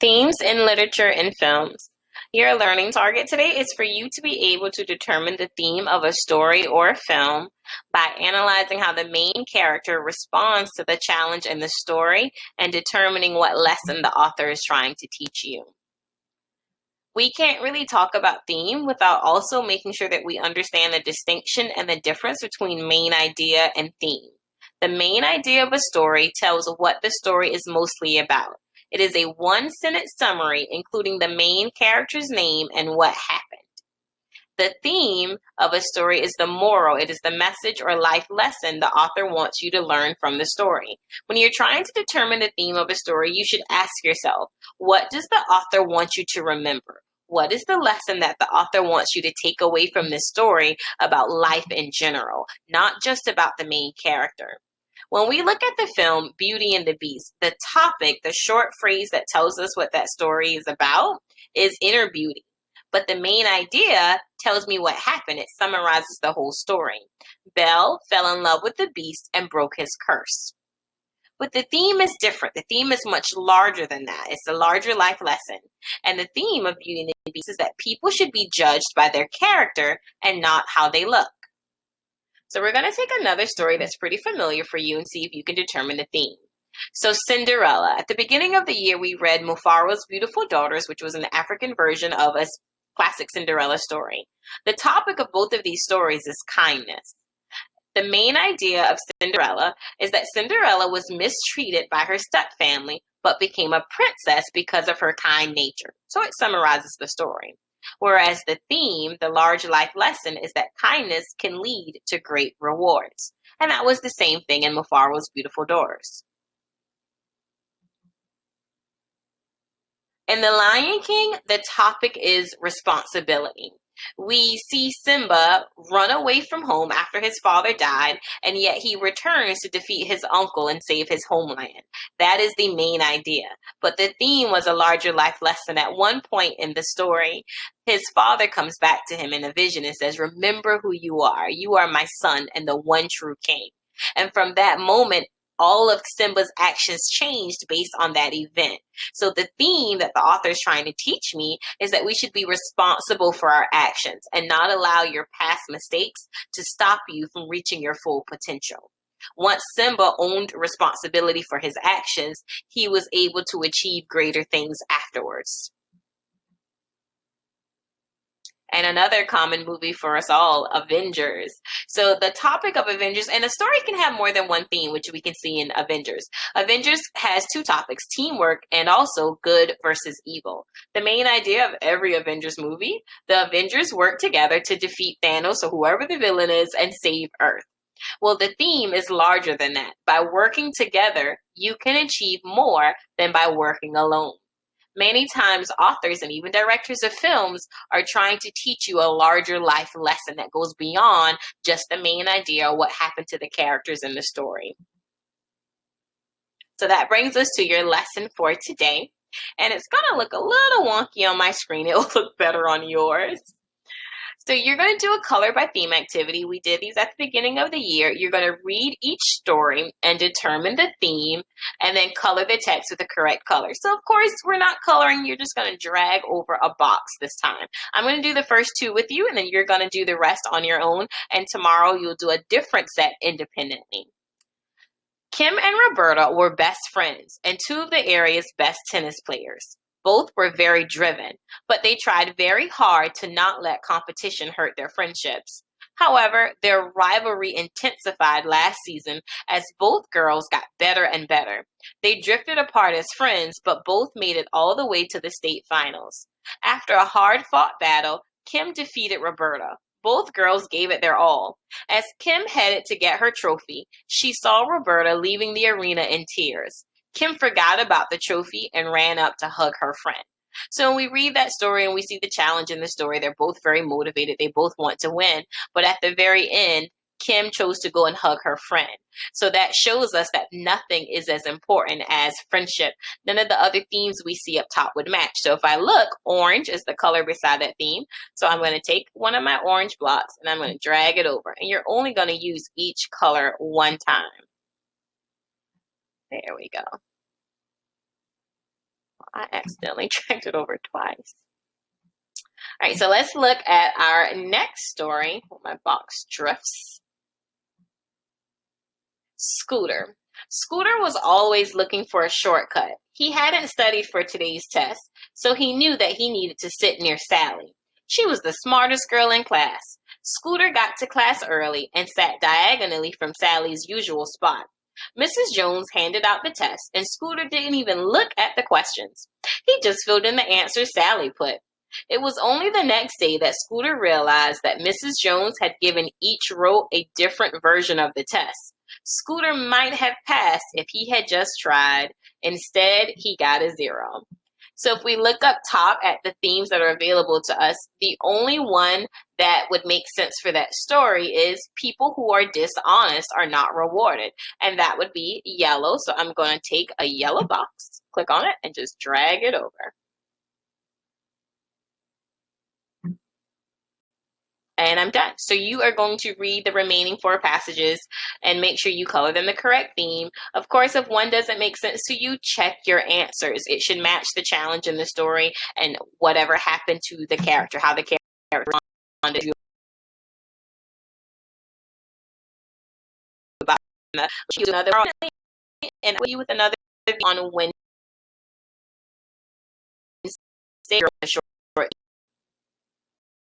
Themes in literature and films. Your learning target today is for you to be able to determine the theme of a story or a film by analyzing how the main character responds to the challenge in the story and determining what lesson the author is trying to teach you. We can't really talk about theme without also making sure that we understand the distinction and the difference between main idea and theme. The main idea of a story tells what the story is mostly about. It is a one sentence summary including the main character's name and what happened. The theme of a story is the moral. It is the message or life lesson the author wants you to learn from the story. When you're trying to determine the theme of a story, you should ask yourself, what does the author want you to remember? What is the lesson that the author wants you to take away from this story about life in general, not just about the main character? When we look at the film Beauty and the Beast, the topic, the short phrase that tells us what that story is about, is inner beauty. But the main idea tells me what happened. It summarizes the whole story. Belle fell in love with the Beast and broke his curse. But the theme is different. The theme is much larger than that. It's a larger life lesson. And the theme of Beauty and the Beast is that people should be judged by their character and not how they look. So we're going to take another story that's pretty familiar for you and see if you can determine the theme. So Cinderella. At the beginning of the year, we read Mufaro's Beautiful Daughters, which was an African version of a classic Cinderella story. The topic of both of these stories is kindness. The main idea of Cinderella is that Cinderella was mistreated by her stepfamily, but became a princess because of her kind nature. So it summarizes the story. Whereas the theme, the large life lesson, is that kindness can lead to great rewards. And that was the same thing in Mufaro's Beautiful Daughters. In The Lion King, the topic is responsibility. We see Simba run away from home after his father died, and yet he returns to defeat his uncle and save his homeland. That is the main idea. But the theme was a larger life lesson. At one point in the story, his father comes back to him in a vision and says, "Remember who you are. You are my son and the one true king." And from that moment, all of Simba's actions changed based on that event. So the theme that the author is trying to teach me is that we should be responsible for our actions and not allow your past mistakes to stop you from reaching your full potential. Once Simba owned responsibility for his actions, he was able to achieve greater things afterwards. And another common movie for us all, Avengers. So the topic of Avengers, and a story can have more than one theme, which we can see in Avengers. Avengers has two topics, teamwork and also good versus evil. The main idea of every Avengers movie, the Avengers work together to defeat Thanos or whoever the villain is and save Earth. Well, the theme is larger than that. By working together, you can achieve more than by working alone. Many times, authors and even directors of films are trying to teach you a larger life lesson that goes beyond just the main idea of what happened to the characters in the story. So that brings us to your lesson for today. And it's going to look a little wonky on my screen. It will look better on yours. So you're going to do a color by theme activity. We did these at the beginning of the year. You're going to read each story and determine the theme and then color the text with the correct color. So of course, we're not coloring. You're just going to drag over a box this time. I'm going to do the first two with you and then you're going to do the rest on your own. And tomorrow you'll do a different set independently. Kim and Roberta were best friends and two of the area's best tennis players. Both were very driven, but they tried very hard to not let competition hurt their friendships. However, their rivalry intensified last season as both girls got better and better. They drifted apart as friends, but both made it all the way to the state finals. After a hard-fought battle, Kim defeated Roberta. Both girls gave it their all. As Kim headed to get her trophy, she saw Roberta leaving the arena in tears. Kim forgot about the trophy and ran up to hug her friend. So when we read that story and we see the challenge in the story, they're both very motivated. They both want to win. But at the very end, Kim chose to go and hug her friend. So that shows us that nothing is as important as friendship. None of the other themes we see up top would match. So if I look, orange is the color beside that theme. So I'm going to take one of my orange blocks and I'm going to drag it over. And you're only going to use each color one time. There we go. I accidentally dragged it over twice. All right, so let's look at our next story. My box drifts. Scooter. Scooter was always looking for a shortcut. He hadn't studied for today's test, so he knew that he needed to sit near Sally. She was the smartest girl in class. Scooter got to class early and sat diagonally from Sally's usual spot. Mrs. Jones handed out the test, and Scooter didn't even look at the questions. He just filled in the answers Sally put. It was only the next day that Scooter realized that Mrs. Jones had given each row a different version of the test. Scooter might have passed if he had just tried. Instead, he got a 0. So if we look up top at the themes that are available to us, the only one that would make sense for that story is people who are dishonest are not rewarded. And that would be yellow. So I'm going to take a yellow box, click on it, and just drag it over. And I'm done. So you are going to read the remaining 4 passages and make sure you color them the correct theme. Of course, if one doesn't make sense to you, check your answers. It should match the challenge in the story and whatever happened to the character, how the character responded. Another and you with another on Wednesday.